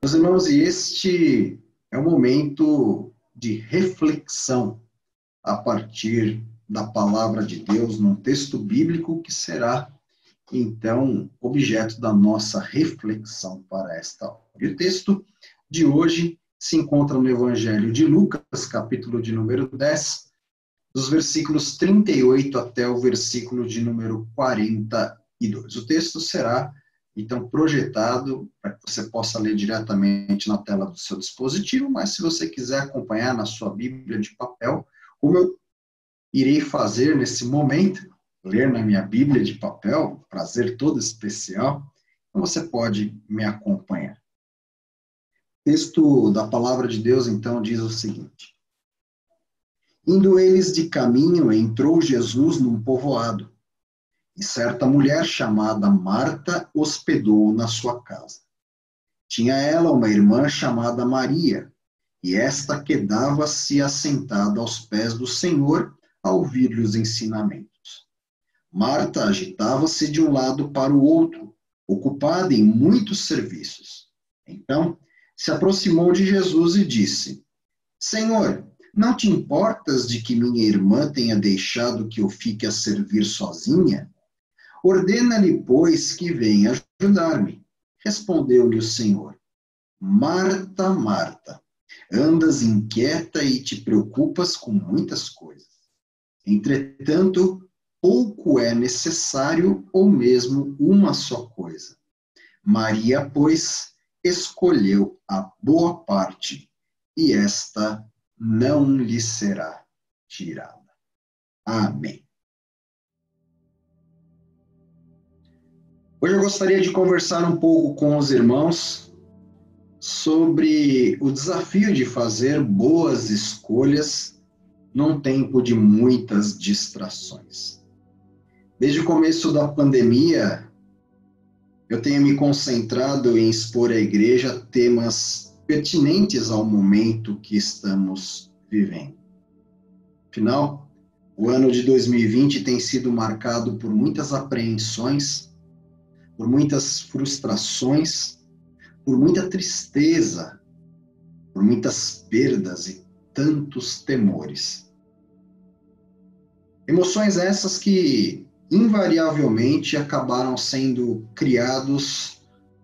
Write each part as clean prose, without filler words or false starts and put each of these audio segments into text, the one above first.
Meus irmãos, e este é o momento de reflexão a partir da palavra de Deus num texto bíblico que será, então, objeto da nossa reflexão para esta hora. E o texto de hoje se encontra no Evangelho de Lucas, capítulo de número 10, dos versículos 38 até o versículo de número 42. O texto será então projetado para que você possa ler diretamente na tela do seu dispositivo, mas se você quiser acompanhar na sua Bíblia de papel, como eu irei fazer nesse momento, ler na minha Bíblia de papel, prazer todo especial, então você pode me acompanhar. O texto da palavra de Deus então diz o seguinte: Indo eles de caminho, entrou Jesus num povoado, e certa mulher chamada Marta hospedou-o na sua casa. Tinha ela uma irmã chamada Maria, e esta quedava-se assentada aos pés do Senhor a ouvir-lhe os ensinamentos. Marta agitava-se de um lado para o outro, ocupada em muitos serviços. Então, se aproximou de Jesus e disse: Senhor, não te importas de que minha irmã tenha deixado que eu fique a servir sozinha? Ordena-lhe, pois, que venha ajudar-me. Respondeu-lhe o Senhor: Marta, Marta, andas inquieta e te preocupas com muitas coisas. Entretanto, pouco é necessário, ou mesmo uma só coisa. Maria, pois, escolheu a boa parte, e esta não lhe será tirada. Amém. Hoje eu gostaria de conversar um pouco com os irmãos sobre o desafio de fazer boas escolhas num tempo de muitas distrações. Desde o começo da pandemia, eu tenho me concentrado em expor à igreja temas pertinentes ao momento que estamos vivendo. Afinal, o ano de 2020 tem sido marcado por muitas apreensões, por muitas frustrações, por muita tristeza, por muitas perdas e tantos temores. Emoções essas que, invariavelmente, acabaram sendo criados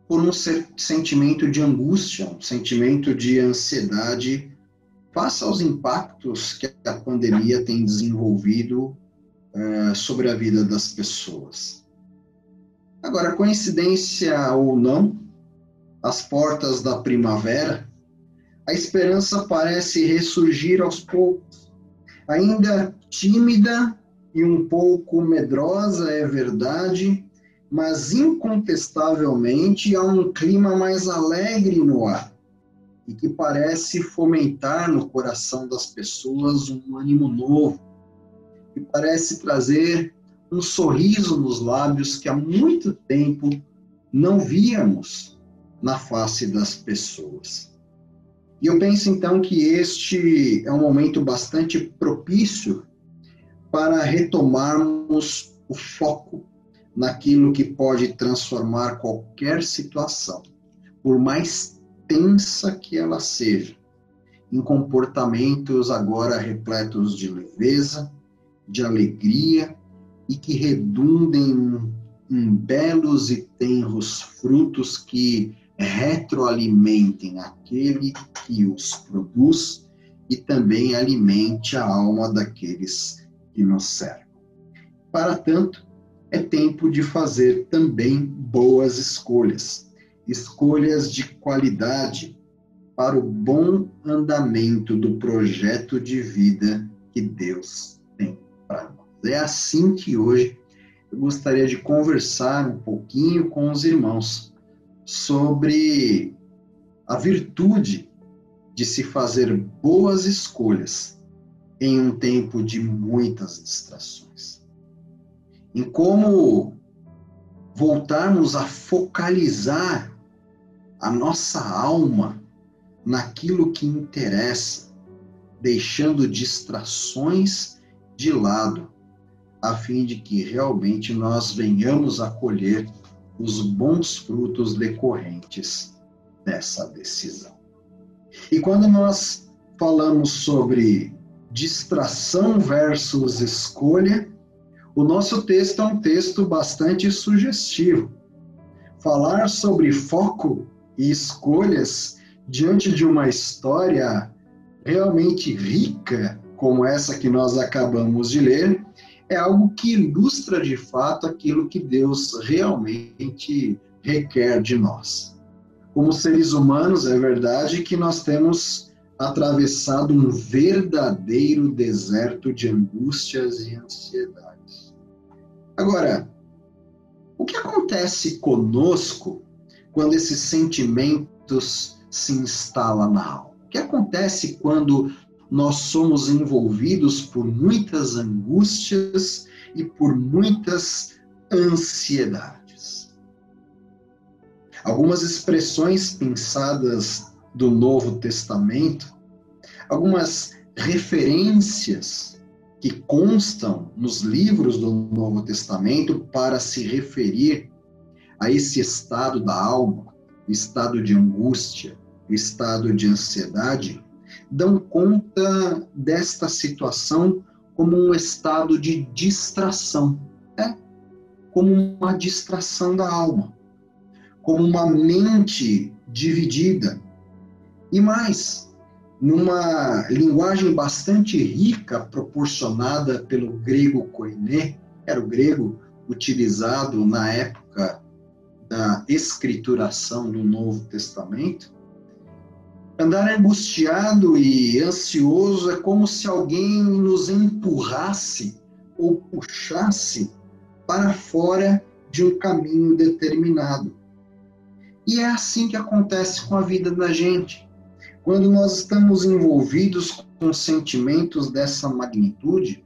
por um sentimento de angústia, um sentimento de ansiedade face aos impactos que a pandemia tem desenvolvido sobre a vida das pessoas. Agora, coincidência ou não, às portas da primavera, a esperança parece ressurgir aos poucos. Ainda tímida e um pouco medrosa, é verdade, mas incontestavelmente há um clima mais alegre no ar e que parece fomentar no coração das pessoas um ânimo novo, que parece trazer um sorriso nos lábios que há muito tempo não víamos na face das pessoas. E eu penso então que este é um momento bastante propício para retomarmos o foco naquilo que pode transformar qualquer situação, por mais tensa que ela seja, em comportamentos agora repletos de leveza, de alegria e que redundem em belos e tenros frutos que retroalimentem aquele que os produz e também alimente a alma daqueles que nos cercam. Para tanto, é tempo de fazer também boas escolhas, escolhas de qualidade para o bom andamento do projeto de vida que Deus tem para nós. É assim que hoje eu gostaria de conversar um pouquinho com os irmãos sobre a virtude de se fazer boas escolhas em um tempo de muitas distrações. Em como voltarmos a focalizar a nossa alma naquilo que interessa, deixando distrações de lado, a fim de que realmente nós venhamos a colher os bons frutos decorrentes dessa decisão. E quando nós falamos sobre distração versus escolha, o nosso texto é um texto bastante sugestivo. Falar sobre foco e escolhas diante de uma história realmente rica, como essa que nós acabamos de ler, é algo que ilustra de fato aquilo que Deus realmente requer de nós. Como seres humanos, é verdade que nós temos atravessado um verdadeiro deserto de angústias e ansiedades. Agora, o que acontece conosco quando esses sentimentos se instalam na alma? O que acontece quando nós somos envolvidos por muitas angústias e por muitas ansiedades? Algumas expressões pensadas do Novo Testamento, algumas referências que constam nos livros do Novo Testamento para se referir a esse estado da alma, estado de angústia, estado de ansiedade, dão conta desta situação como um estado de distração, como uma distração da alma, como uma mente dividida. E mais, numa linguagem bastante rica, proporcionada pelo grego koiné, que era o grego utilizado na época da escrituração do Novo Testamento, andar angustiado e ansioso é como se alguém nos empurrasse ou puxasse para fora de um caminho determinado. E é assim que acontece com a vida da gente. Quando nós estamos envolvidos com sentimentos dessa magnitude,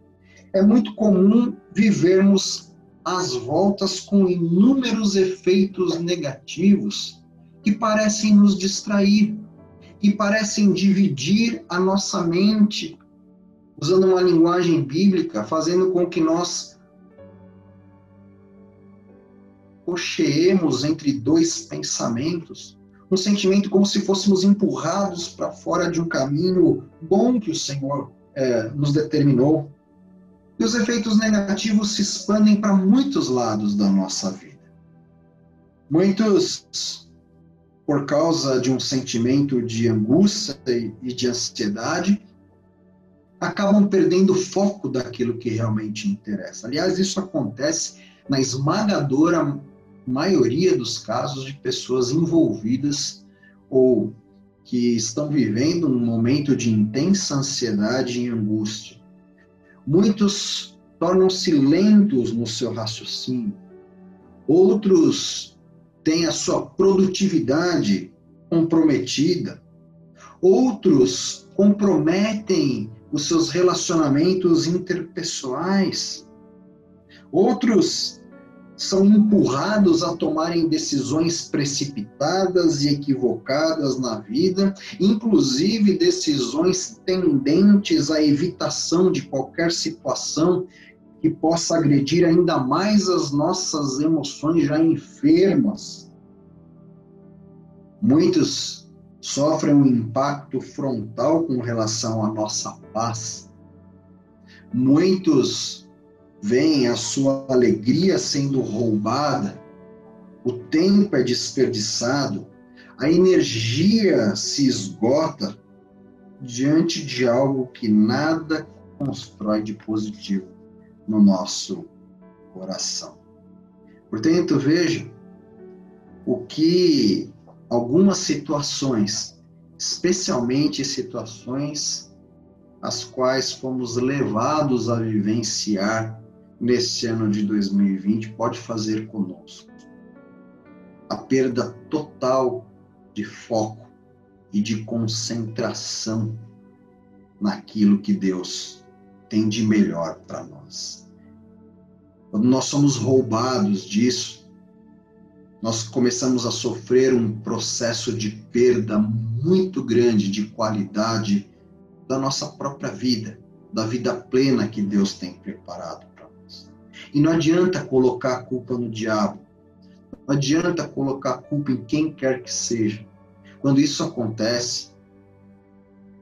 é muito comum vivermos às voltas com inúmeros efeitos negativos que parecem nos distrair, que parecem dividir a nossa mente, usando uma linguagem bíblica, fazendo com que nós cocheemos entre dois pensamentos, um sentimento como se fôssemos empurrados para fora de um caminho bom que o Senhor nos determinou. E os efeitos negativos se expandem para muitos lados da nossa vida. Muitos, por causa de um sentimento de angústia e de ansiedade, acabam perdendo o foco daquilo que realmente interessa. Aliás, isso acontece na esmagadora maioria dos casos de pessoas envolvidas ou que estão vivendo um momento de intensa ansiedade e angústia. Muitos tornam-se lentos no seu raciocínio, outros têm a sua produtividade comprometida, outros comprometem os seus relacionamentos interpessoais, outros são empurrados a tomarem decisões precipitadas e equivocadas na vida, inclusive decisões tendentes à evitação de qualquer situação que possa agredir ainda mais as nossas emoções já enfermas. Muitos sofrem um impacto frontal com relação à nossa paz. Muitos veem a sua alegria sendo roubada, o tempo é desperdiçado, a energia se esgota diante de algo que nada constrói de positivo no nosso coração. Portanto, veja o que algumas situações, especialmente situações as quais fomos levados a vivenciar nesse ano de 2020, pode fazer conosco. A perda total de foco e de concentração naquilo que Deus tem de melhor para nós. Quando nós somos roubados disso, nós começamos a sofrer um processo de perda muito grande de qualidade da nossa própria vida, da vida plena que Deus tem preparado para nós. E não adianta colocar a culpa no diabo, não adianta colocar a culpa em quem quer que seja. Quando isso acontece,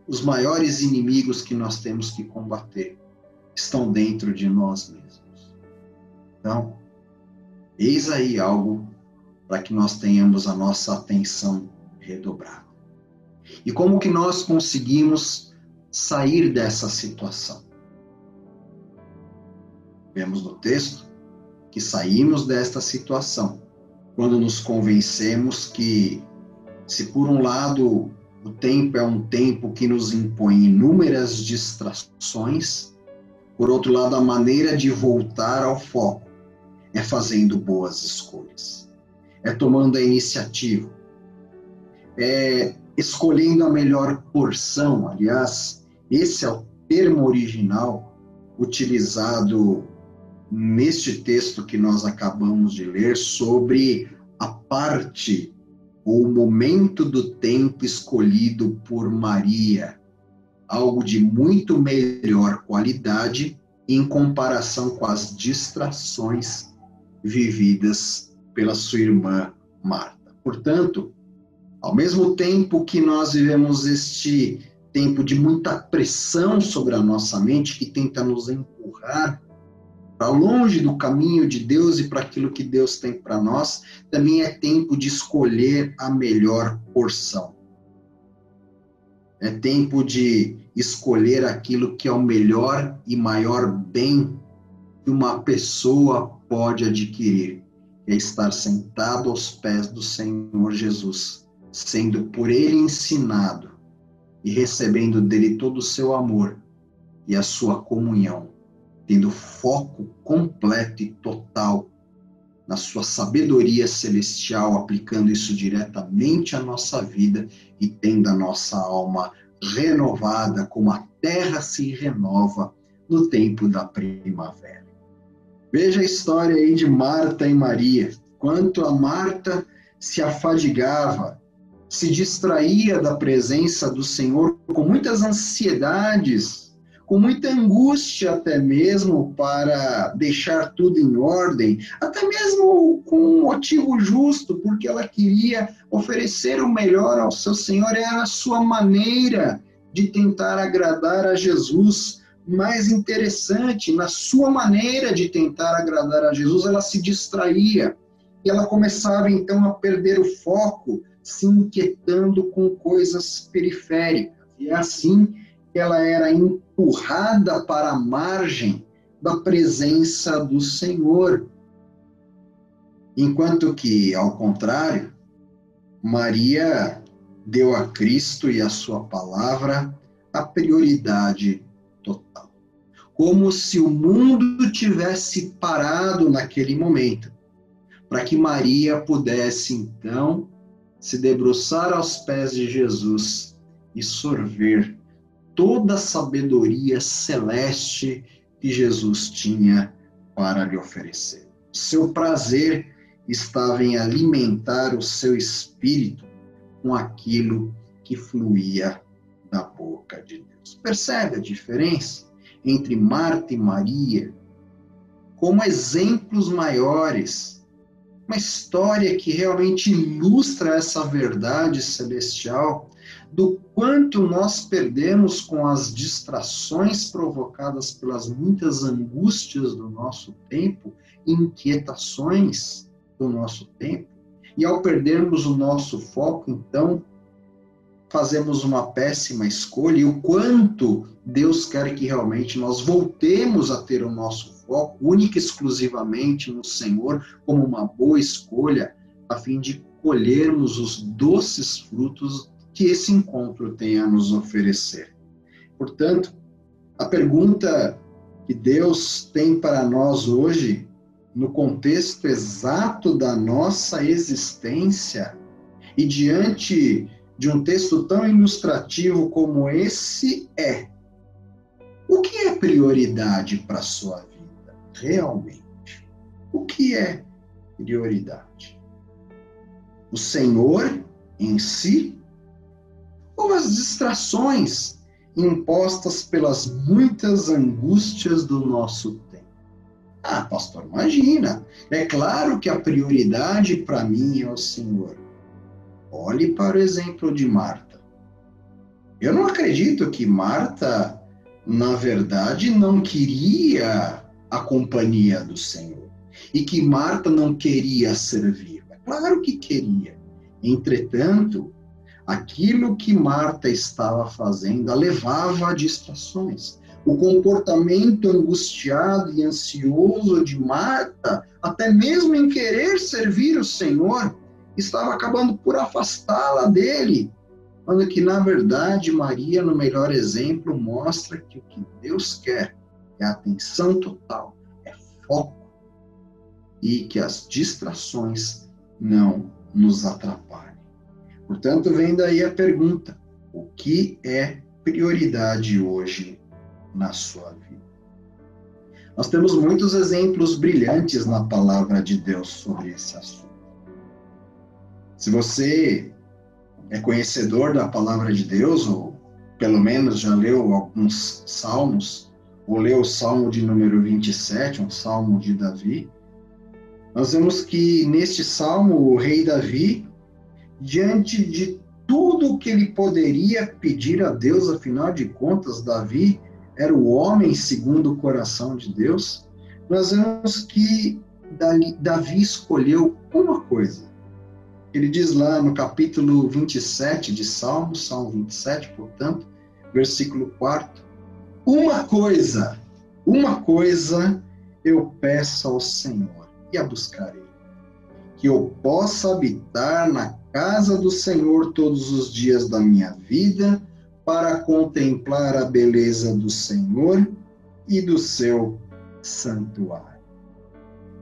os maiores inimigos que nós temos que combater estão dentro de nós mesmos. Então, eis aí algo para que nós tenhamos a nossa atenção redobrada. E como que nós conseguimos sair dessa situação? Vemos no texto que saímos desta situação quando nos convencemos que, se por um lado o tempo é um tempo que nos impõe inúmeras distrações, por outro lado, a maneira de voltar ao foco é fazendo boas escolhas, é tomando a iniciativa, é escolhendo a melhor porção. Aliás, esse é o termo original utilizado neste texto que nós acabamos de ler sobre a parte ou o momento do tempo escolhido por Maria, algo de muito melhor qualidade em comparação com as distrações vividas pela sua irmã Marta. Portanto, ao mesmo tempo que nós vivemos este tempo de muita pressão sobre a nossa mente, que tenta nos empurrar para longe do caminho de Deus e para aquilo que Deus tem para nós, também é tempo de escolher a melhor porção. É tempo de escolher aquilo que é o melhor e maior bem que uma pessoa pode adquirir, que é estar sentado aos pés do Senhor Jesus, sendo por Ele ensinado e recebendo dele todo o seu amor e a sua comunhão, tendo foco completo e total na sua sabedoria celestial, aplicando isso diretamente à nossa vida e tendo a nossa alma renovada, como a terra se renova no tempo da primavera. Veja a história aí de Marta e Maria. Quanto a Marta se afadigava, se distraía da presença do Senhor com muitas ansiedades, com muita angústia até mesmo para deixar tudo em ordem, até mesmo com um motivo justo, porque ela queria oferecer o melhor ao seu Senhor, era a sua maneira de tentar agradar a Jesus. Mais interessante, na sua maneira de tentar agradar a Jesus, ela se distraía, e ela começava então a perder o foco, se inquietando com coisas periféricas, e é assim que ela era empurrada para a margem da presença do Senhor. Enquanto que, ao contrário, Maria deu a Cristo e a sua palavra a prioridade total. Como se o mundo tivesse parado naquele momento, para que Maria pudesse, então, se debruçar aos pés de Jesus e sorver toda a sabedoria celeste que Jesus tinha para lhe oferecer. Seu prazer estava em alimentar o seu espírito com aquilo que fluía da boca de Deus. Percebe a diferença entre Marta e Maria como exemplos maiores, uma história que realmente ilustra essa verdade celestial do quanto nós perdemos com as distrações provocadas pelas muitas angústias do nosso tempo, inquietações do nosso tempo, e ao perdermos o nosso foco, então, fazemos uma péssima escolha, e o quanto Deus quer que realmente nós voltemos a ter o nosso foco única e exclusivamente no Senhor, como uma boa escolha, a fim de colhermos os doces frutos que esse encontro tem a nos oferecer. Portanto, a pergunta que Deus tem para nós hoje, no contexto exato da nossa existência, e diante de um texto tão ilustrativo como esse, é: o que é prioridade para a sua vida, realmente? O que é prioridade? O Senhor em si, ou as distrações impostas pelas muitas angústias do nosso tempo? Ah, pastor, imagina, é claro que a prioridade para mim é o Senhor. Olhe para o exemplo de Marta. Eu não acredito que Marta, na verdade, não queria a companhia do Senhor e que Marta não queria servir. É claro que queria. Entretanto, aquilo que Marta estava fazendo a levava a distrações. O comportamento angustiado e ansioso de Marta, até mesmo em querer servir o Senhor, estava acabando por afastá-la dele. Quando que, na verdade, Maria, no melhor exemplo, mostra que o que Deus quer é atenção total, é foco, e que as distrações não nos atrapalhem. Portanto, vem daí a pergunta: o que é prioridade hoje na sua vida? Nós temos muitos exemplos brilhantes na palavra de Deus sobre esse assunto. Se você é conhecedor da palavra de Deus, ou pelo menos já leu alguns salmos, ou leu o Salmo de número 27, um salmo de Davi, nós vemos que neste salmo o rei Davi, diante de tudo que ele poderia pedir a Deus, afinal de contas, Davi era o homem segundo o coração de Deus, nós vemos que Davi escolheu uma coisa. Ele diz lá no capítulo 27 de Salmo 27, portanto, versículo 4, uma coisa eu peço ao Senhor e a buscarei, que eu possa habitar na casa do Senhor todos os dias da minha vida, para contemplar a beleza do Senhor e do seu santuário.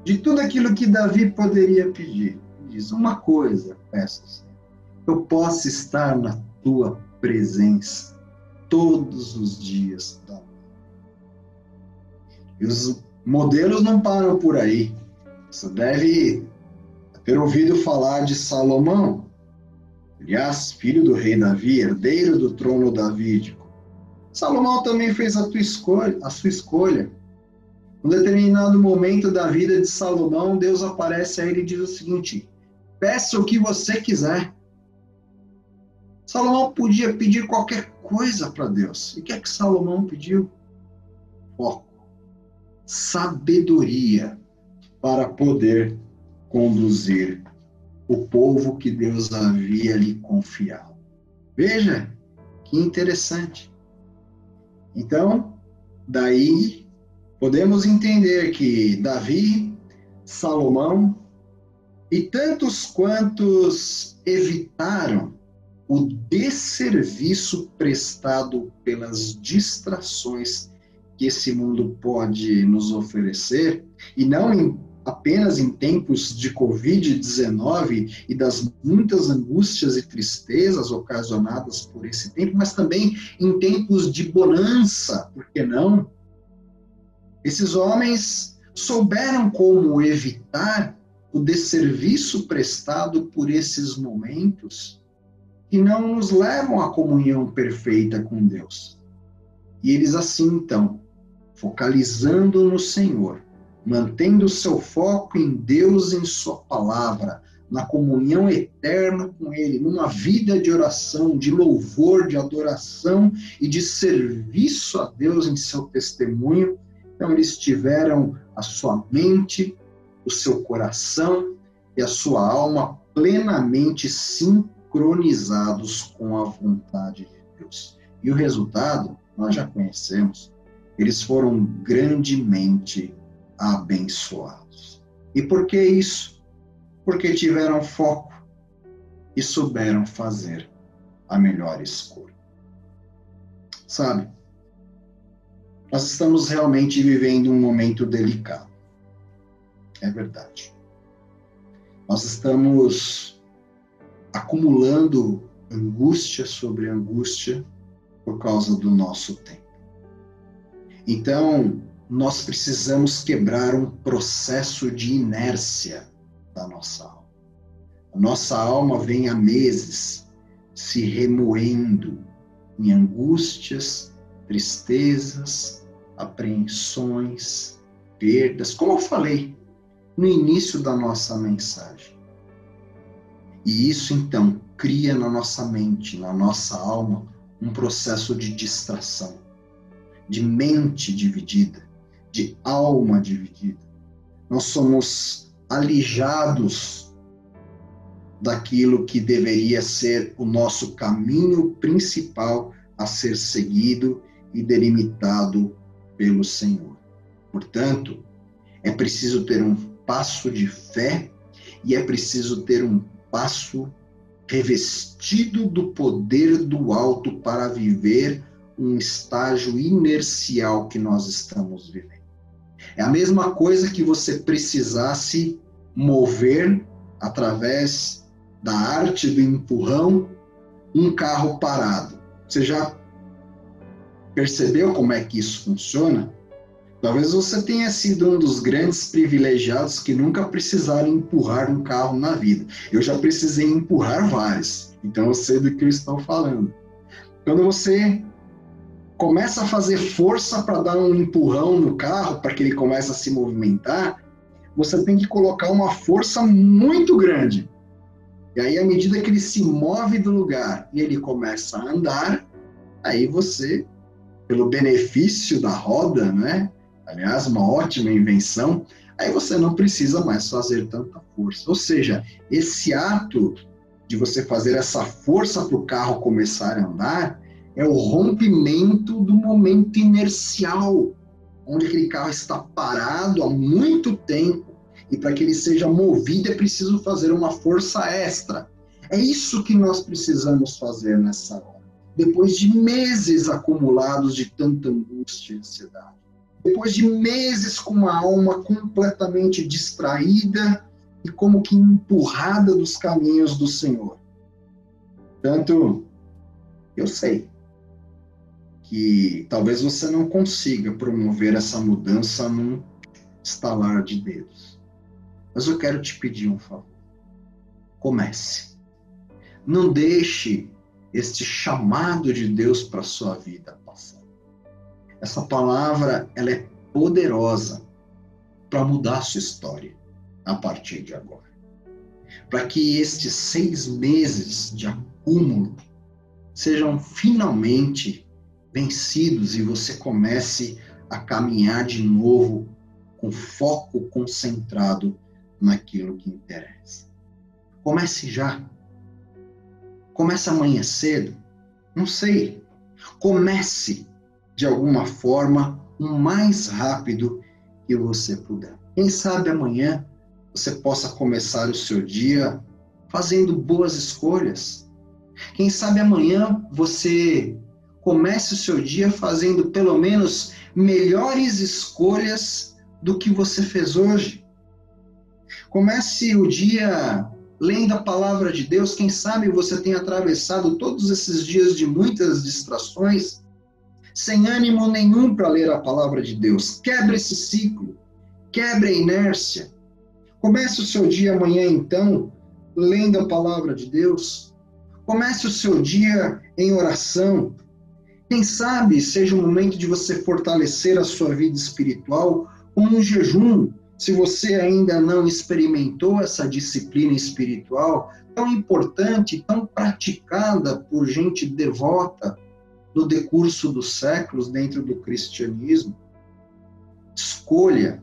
De tudo aquilo que Davi poderia pedir, diz: uma coisa peço, Senhor, eu posso estar na tua presença todos os dias da vida. E os modelos não param por aí. Você deve ter ouvido falar de Salomão, aliás, filho do rei Davi, herdeiro do trono davídico. Salomão também fez a sua escolha. Num determinado momento da vida de Salomão, Deus aparece a ele e diz o seguinte: peça o que você quiser. Salomão podia pedir qualquer coisa para Deus. E o que é que Salomão pediu? Foco, sabedoria para poder conduzir o povo que Deus havia lhe confiado. Veja que interessante. Então, daí podemos entender que Davi, Salomão e tantos quantos evitaram o desserviço prestado pelas distrações que esse mundo pode nos oferecer, e não apenas em tempos de Covid-19 e das muitas angústias e tristezas ocasionadas por esse tempo, mas também em tempos de bonança, por que não? Esses homens souberam como evitar o desserviço prestado por esses momentos que não nos levam à comunhão perfeita com Deus. E eles assim, então, focalizando no Senhor, mantendo o seu foco em Deus, em sua palavra, na comunhão eterna com Ele, numa vida de oração, de louvor, de adoração e de serviço a Deus em seu testemunho. Então, eles tiveram a sua mente, o seu coração e a sua alma plenamente sincronizados com a vontade de Deus. E o resultado, nós já conhecemos, eles foram grandemente abençoados. E por que isso? Porque tiveram foco e souberam fazer a melhor escolha. Sabe, nós estamos realmente vivendo um momento delicado. É verdade. Nós estamos acumulando angústia sobre angústia por causa do nosso tempo. Então, nós precisamos quebrar um processo de inércia da nossa alma. A nossa alma vem há meses se remoendo em angústias, tristezas, apreensões, perdas, como eu falei no início da nossa mensagem. E isso, então, cria na nossa mente, na nossa alma, um processo de distração, de mente dividida, de alma dividida. Nós somos alijados daquilo que deveria ser o nosso caminho principal a ser seguido e delimitado pelo Senhor. Portanto, é preciso ter um passo de fé e é preciso ter um passo revestido do poder do alto para viver um estágio inercial que nós estamos vivendo. É a mesma coisa que você precisasse mover através da arte do empurrão um carro parado. Você já percebeu como é que isso funciona? Talvez você tenha sido um dos grandes privilegiados que nunca precisaram empurrar um carro na vida. Eu já precisei empurrar vários, então eu sei do que eu estou falando. Quando você começa a fazer força para dar um empurrão no carro, para que ele comece a se movimentar, você tem que colocar uma força muito grande. E aí, à medida que ele se move do lugar e ele começa a andar, aí você, pelo benefício da roda, né? Aliás, uma ótima invenção, aí você não precisa mais fazer tanta força. Ou seja, esse ato de você fazer essa força para o carro começar a andar é o rompimento do momento inercial, onde aquele carro está parado há muito tempo e para que ele seja movido é preciso fazer uma força extra. É isso que nós precisamos fazer nessa hora. Depois de meses acumulados de tanta angústia e ansiedade. Depois de meses com uma alma completamente distraída e como que empurrada dos caminhos do Senhor. Portanto, eu sei que talvez você não consiga promover essa mudança num estalar de dedos. Mas eu quero te pedir um favor. Comece. Não deixe este chamado de Deus para a sua vida passar. Essa palavra, ela é poderosa para mudar a sua história a partir de agora. Para que estes 6 meses de acúmulo sejam finalmente vencidos e você comece a caminhar de novo com foco concentrado naquilo que interessa. Comece já. Comece amanhã cedo. Não sei. Comece de alguma forma o mais rápido que você puder. Quem sabe amanhã você possa começar o seu dia fazendo boas escolhas. Quem sabe amanhã você comece o seu dia fazendo pelo menos melhores escolhas do que você fez hoje. Comece o dia lendo a palavra de Deus. Quem sabe você tem atravessado todos esses dias de muitas distrações sem ânimo nenhum para ler a palavra de Deus. Quebre esse ciclo, quebre a inércia. Comece o seu dia amanhã, então, lendo a palavra de Deus. Comece o seu dia em oração. Quem sabe seja o momento de você fortalecer a sua vida espiritual com um jejum. Se você ainda não experimentou essa disciplina espiritual tão importante, tão praticada por gente devota no decurso dos séculos dentro do cristianismo, escolha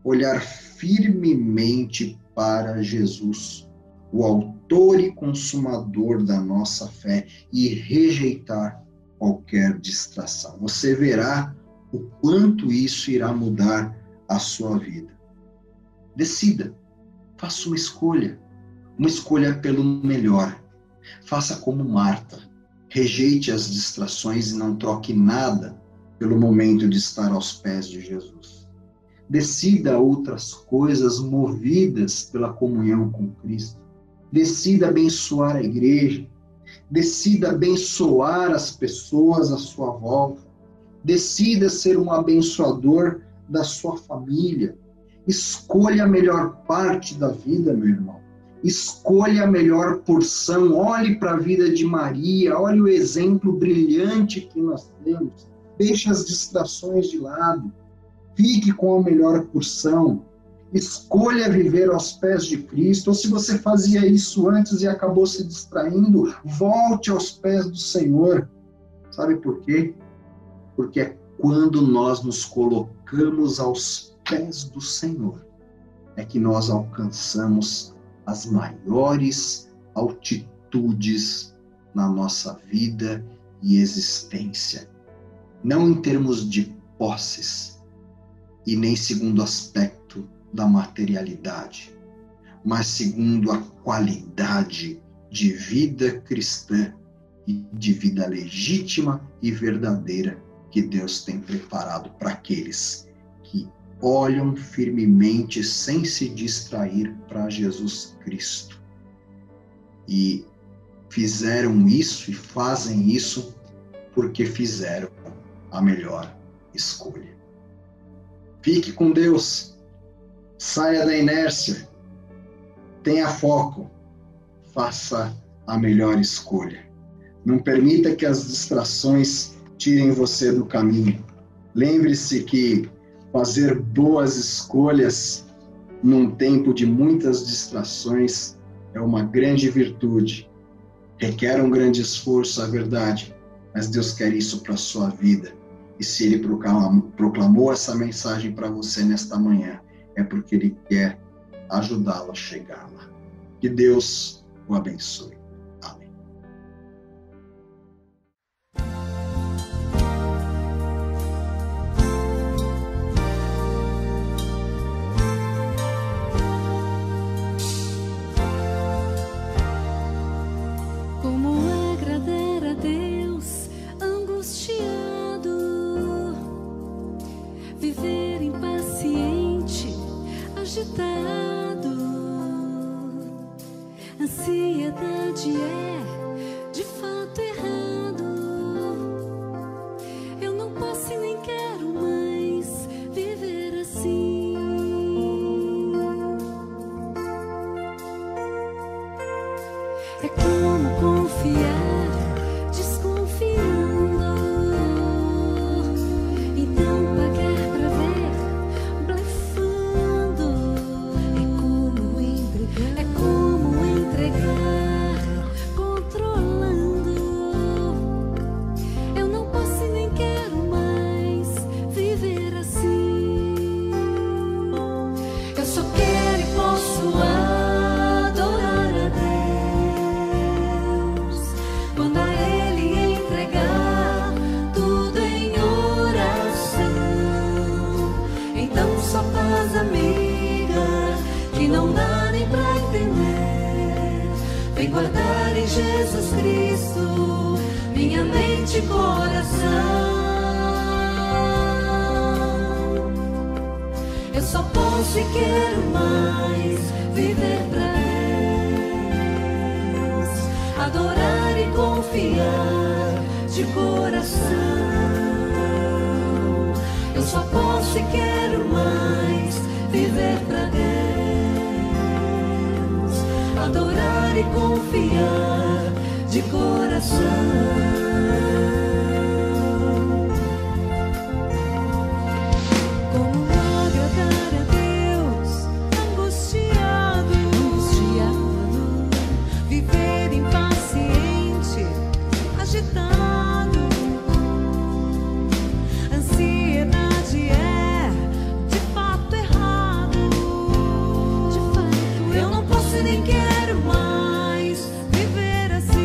olhar firmemente para Jesus, o autor e consumador da nossa fé, e rejeitar qualquer distração. Você verá o quanto isso irá mudar a sua vida. Decida, faça uma escolha pelo melhor. Faça como Marta, rejeite as distrações e não troque nada pelo momento de estar aos pés de Jesus. Decida outras coisas movidas pela comunhão com Cristo. Decida abençoar a igreja. Decida abençoar as pessoas à sua volta. Decida ser um abençoador da sua família. Escolha a melhor parte da vida, meu irmão. Escolha a melhor porção. Olhe para a vida de Maria. Olhe o exemplo brilhante que nós temos. Deixe as distrações de lado. Fique com a melhor porção. Escolha viver aos pés de Cristo. Ou se você fazia isso antes e acabou se distraindo, volte aos pés do Senhor. Sabe por quê? Porque é quando nós nos colocamos aos pés do Senhor é que nós alcançamos as maiores altitudes na nossa vida e existência. Não em termos de posses e nem segundo o aspecto da materialidade, mas segundo a qualidade de vida cristã e de vida legítima e verdadeira que Deus tem preparado para aqueles que olham firmemente, sem se distrair, para Jesus Cristo. E fizeram isso e fazem isso porque fizeram a melhor escolha. Fique com Deus, saia da inércia, tenha foco, faça a melhor escolha. Não permita que as distrações tirem você do caminho. Lembre-se que fazer boas escolhas num tempo de muitas distrações é uma grande virtude. Requer um grande esforço, é verdade, mas Deus quer isso para a sua vida. E se Ele proclamou essa mensagem para você nesta manhã, é porque Ele quer ajudá-lo a chegar lá. Que Deus o abençoe. Amém. Como agradar a Deus angustiado, viver impaciente, agitado. Ansiedade é de fato errado. Eu não posso e nem quero mais viver assim. É como confiar desconfiando, e não pagar pra ver blefando. É como entregar controlando. Eu não posso e nem quero mais viver assim. Eu só quero e posso adorar a Deus quando a Ele entregar tudo em oração. Então só paz amiga que não dá nem pra entender. Vem guardar em Jesus Cristo minha mente e coração. Eu só posso e quero mais viver pra Deus, adorar e confiar de coração. Eu só posso e quero mais viver pra Deus, adorar e confiar de coração. Como agradar a Deus angustiado, viver impaciente, agitado. Ansiedade é de fato errado. Eu não posso e nem quero mais viver assim.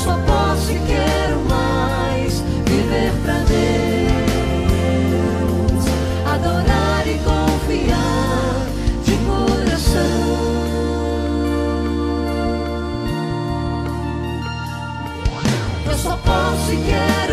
só posso e quero mais viver pra Deus, adorar e confiar de coração. Eu só posso e quero